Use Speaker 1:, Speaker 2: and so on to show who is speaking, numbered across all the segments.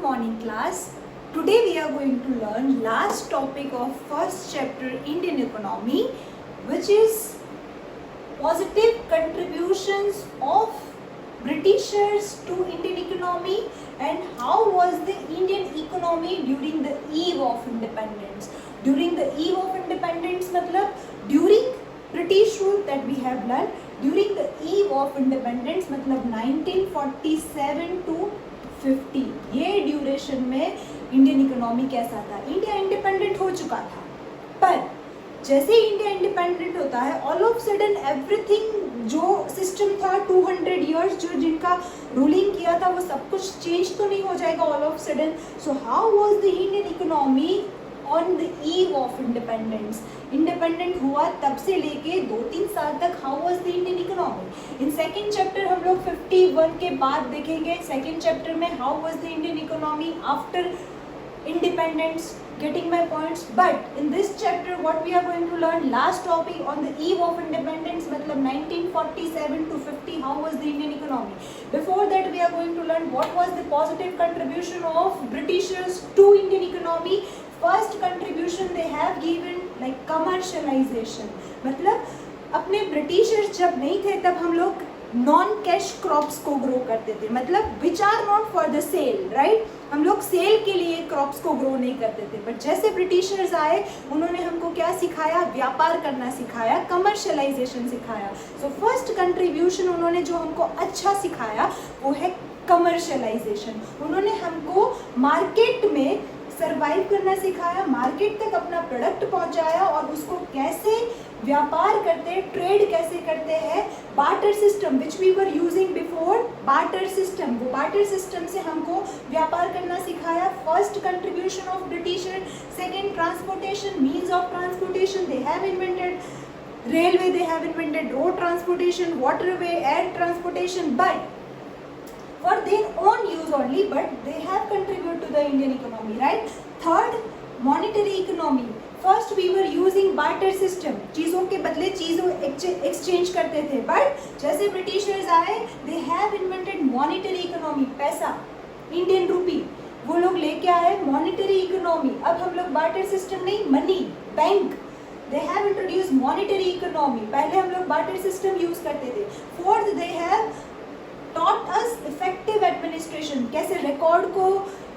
Speaker 1: Good morning class. Today we are going to learn last topic of first chapter Indian economy, which is positive contributions of Britishers to Indian economy and how was the Indian economy during the eve of independence. During the eve of independence मतलब during British rule that we have learned, during the eve of independence मतलब 1947 to 50 ये duration में Indian economy कैसा था. India independent हो चुका था, पर जैसे इंडिया इंडिपेंडेंट होता है ऑल ऑफ सडन एवरीथिंग जो सिस्टम था 200 इयर्स जो जिनका रूलिंग किया था वो सब कुछ चेंज तो नहीं हो जाएगा all of sudden. So how was the Indian economy on the eve of independence. Independent हुआ तब से लेके 2-3 साल तक how was the Indian economy. In second chapter हम लोग 51 के बाद देखेंगे. सेकेंड चैप्टर में how was the Indian economy after independence. Getting my points? But in this chapter what we are going to learn last topic on the eve of independence मतलब 1947 to 50 how was the Indian economy. Before that we are going to learn what was the positive contribution of Britishers to Indian economy. First contribution they have given like commercialization. मतलब अपने Britishers जब नहीं थे तब हम लोग non cash crops को grow करते थे, मतलब which are not for the sale, right. हम लोग सेल के लिए क्रॉप्स को ग्रो नहीं करते थे. बट जैसे ब्रिटिशर्स आए उन्होंने हमको क्या सिखाया, व्यापार करना सिखाया, कमर्शलाइजेशन सिखाया. सो फर्स्ट कंट्रीब्यूशन उन्होंने जो हमको अच्छा सिखाया वो है कमर्शलाइजेशन. उन्होंने हमको मार्केट में सर्वाइव करना सिखाया, मार्केट तक अपना प्रोडक्ट पहुंचाया और उसको कैसे व्यापार करते, ट्रेड कैसे करते हैं. Barter system which we were using before, barter system, वो बार्टर सिस्टम से हमको व्यापार करना सिखाया. First contribution of britisher. Second transportation, means of transportation they have invented railway, they have invented road transportation, waterway, air transportation, but for their own use only, but they have contributed to the Indian economy, right. Third, monetary economy. First we were using barter system, चीज़ों के बदले चीज़ों exchange करते थे. But जैसे Britishers आए they have invented monetary economy, पैसा, Indian rupee वो लोग लेके आए. मॉनिटरी इकोनॉमी, अब हम लोग बार्टर सिस्टम नहीं, money, bank, they have introduced monetary economy. पहले हम लोग बार्टर सिस्टम यूज करते थे. Fourth they have taught us effective administration, कैसे रिकॉर्ड को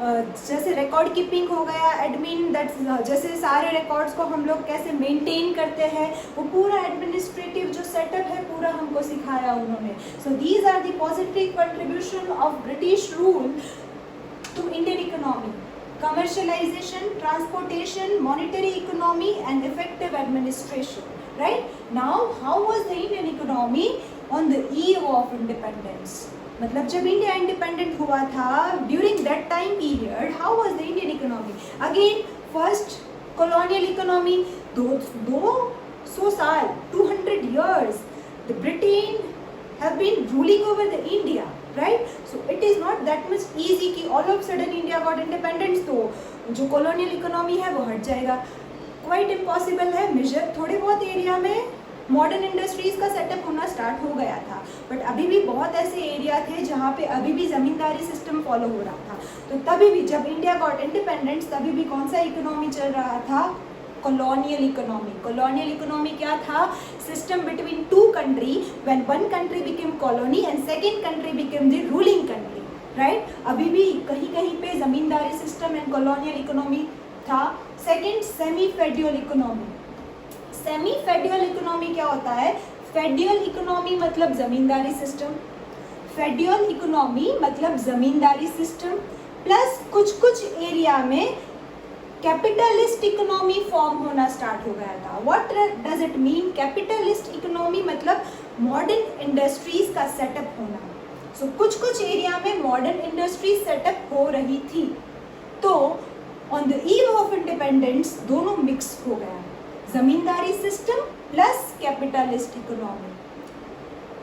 Speaker 1: जैसे रिकॉर्ड कीपिंग हो गया, एडमिन दैट जैसे सारे रिकॉर्ड्स को हम लोग कैसे मेंटेन करते हैं, वो पूरा एडमिनिस्ट्रेटिव जो सेटअप है पूरा हमको सिखाया उन्होंने. So these are the positive contribution of British rule to Indian economy. Commercialization, transportation, monetary economy and effective administration, right. Now how was the Indian economy on the eve of independence. मतलब जब India independent हुआ था during that time period how was the Indian economy. Again first colonial economy, 200 साल 200 years the Britain have been ruling over the India, right. So it is not that much easy कि all of sudden India got independence तो जो colonial economy है वो हट जाएगा. Quite impossible है. Major थोड़े बहुत एरिया में मॉडर्न इंडस्ट्रीज का सेटअप होना स्टार्ट हो गया था, बट अभी भी बहुत ऐसे एरिया थे जहाँ पे अभी भी ज़मींदारी सिस्टम फॉलो हो रहा था. तो तभी भी जब इंडिया गॉट इंडिपेंडेंस तभी भी कौन सा इकोनॉमी चल रहा था, कॉलोनियल इकोनॉमी. कॉलोनियल इकोनॉमी क्या था, system between two country when one country became colony and second country became the ruling country, right. अभी भी कहीं कहीं पे ज़मींदारी सिस्टम एंड कॉलोनियल इकोनॉमी था. Second, semi federal economy. Semi federal economy क्या होता है, फेडरल इकोनॉमी मतलब जमींदारी सिस्टम, फेडरल इकोनॉमी मतलब जमींदारी सिस्टम प्लस कुछ कुछ एरिया में कैपिटलिस्ट इकोनॉमी फॉर्म होना स्टार्ट हो गया था. What does it mean, capitalist economy मतलब मॉडर्न इंडस्ट्रीज का सेटअप होना. सो कुछ कुछ एरिया में मॉडर्न इंडस्ट्री सेटअप हो रही थी. तो on the eve of independence दोनों मिक्स हो गया, zamindari system plus capitalist economy.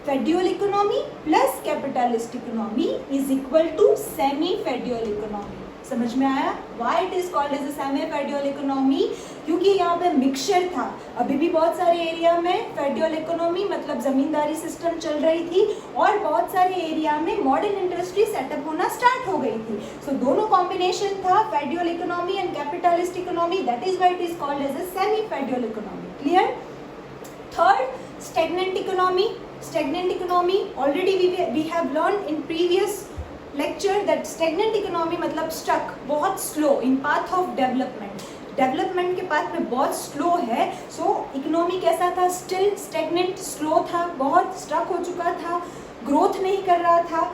Speaker 1: Feudal economy plus capitalist economy is equal to semi feudal economy. समझ में आया? Why it is called as a semi feudal economy? क्योंकि यहाँ पे मिक्सचर था। अभी भी बहुत सारे एरिया में फेड्यूल इकोनॉमी मतलब जमींदारी सिस्टम चल रही थी और बहुत सारे एरिया में मॉडर्न इंडस्ट्री सेटअप होना स्टार्ट हो गई थी। सो दोनों कॉम्बिनेशन था, feudal economy and capitalist economy, that is why it is called as a semi feudal economy. Clear? Third, stagnant economy. Stagnant economy already we have learned in previous lecture that stagnant economy मतलब stuck, बहुत slow in path of development. Development के path में बहुत slow है। सो economy कैसा था? Still stagnant, slow था, बहुत स्टक हो चुका था, ग्रोथ नहीं कर रहा था।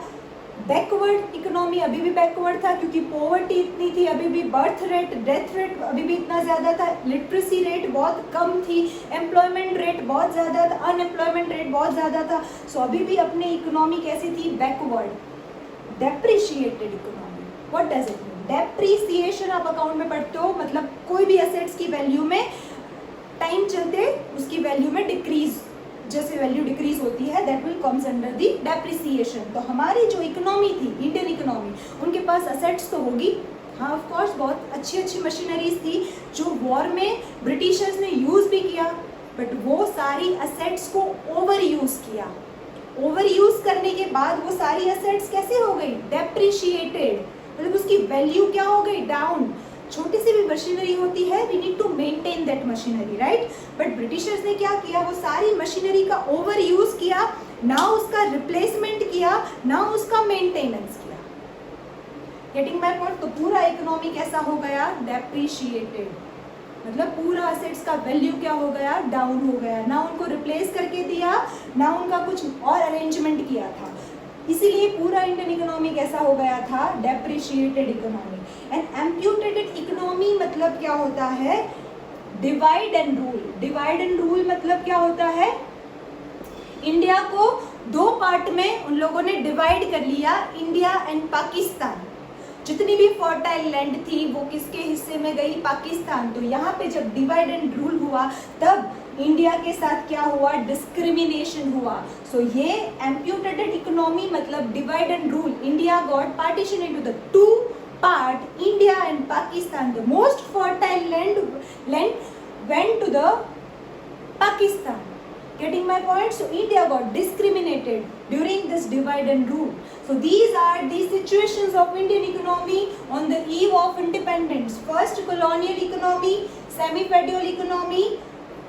Speaker 1: बैकवर्ड इकोनॉमी, अभी भी बैकवर्ड था क्योंकि पॉवर्टी इतनी थी, अभी भी बर्थ रेट, डेथ रेट अभी भी इतना ज़्यादा था, लिटरेसी रेट बहुत कम थी, एम्प्लॉयमेंट रेट बहुत ज़्यादा था, अनएम्प्लॉयमेंट रेट बहुत ज़्यादा था। सो अभी भी अपनी इकोनॉमी कैसी थी? Backward. Depreciated economy, what does it mean? Depreciation आप अकाउंट में पढ़ते हो, मतलब कोई भी एसेट्स की वैल्यू में टाइम चलते उसकी वैल्यू में डिक्रीज, जैसे वैल्यू डिक्रीज होती है that will comes under the depreciation. तो हमारी जो इकोनॉमी थी, इंडियन इकोनॉमी, उनके पास असेट्स तो होगी, हाँ ऑफ कोर्स, बहुत अच्छी अच्छी मशीनरीज थी जो वॉर में ब्रिटिशर्स ने यूज़ भी किया, बट वो सारी असेट्स को ओवर यूज़ किया। ओवर यूज़ करने के बाद वो सारी असेट्स कैसे हो गई? डेप्रिशिएटेड, मतलब उसकी वैल्यू क्या हो गई? डाउन। छोटी सी भी मशीनरी होती है, we need to maintain that machinery, right? But britishers ने क्या किया? वो सारी मशीनरी का ओवर यूज किया, ना उसका रिप्लेसमेंट किया, ना उसका मेंटेनेंस किया। Getting my point? तो पूरा इकोनॉमी कैसा हो गया? डेप्रिशिएटेड, मतलब पूरा असेट्स का वैल्यू क्या हो गया? डाउन हो गया, ना उनको रिप्लेस करके दिया, ना उनका कुछ और अरेंजमेंट किया था। इसीलिए पूरा इंडियन इकोनॉमी कैसा हो गया था? Depreciated economy. And amputated economy मतलब क्या होता है? Divide and rule. Divide and rule मतलब क्या होता है? इंडिया को दो पार्ट में उन लोगों ने डिवाइड कर लिया, इंडिया एंड पाकिस्तान। जितनी भी फर्टाइल लैंड थी वो किसके हिस्से में गई? पाकिस्तान। तो यहाँ पे जब डिवाइड एंड रूल हुआ तब इंडिया के साथ क्या हुआ? डिस्क्रिमिनेशन हुआ। सो ये एम्प्यूटेटेड इकोनॉमी मतलब divide and rule. India got partition into the two part, India and Pakistan. The most fertile land went to the Pakistan. Getting my point? So India got discriminated during this divide and rule. So these are the situations of Indian economy on the eve of independence. First, colonial economy, semi-feudal economy,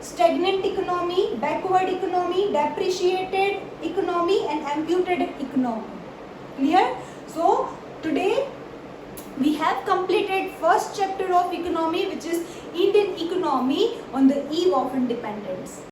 Speaker 1: stagnant economy, backward economy, depreciated economy and amputated economy. Clear? So today we have completed first chapter of economy, which is Indian economy on the eve of independence.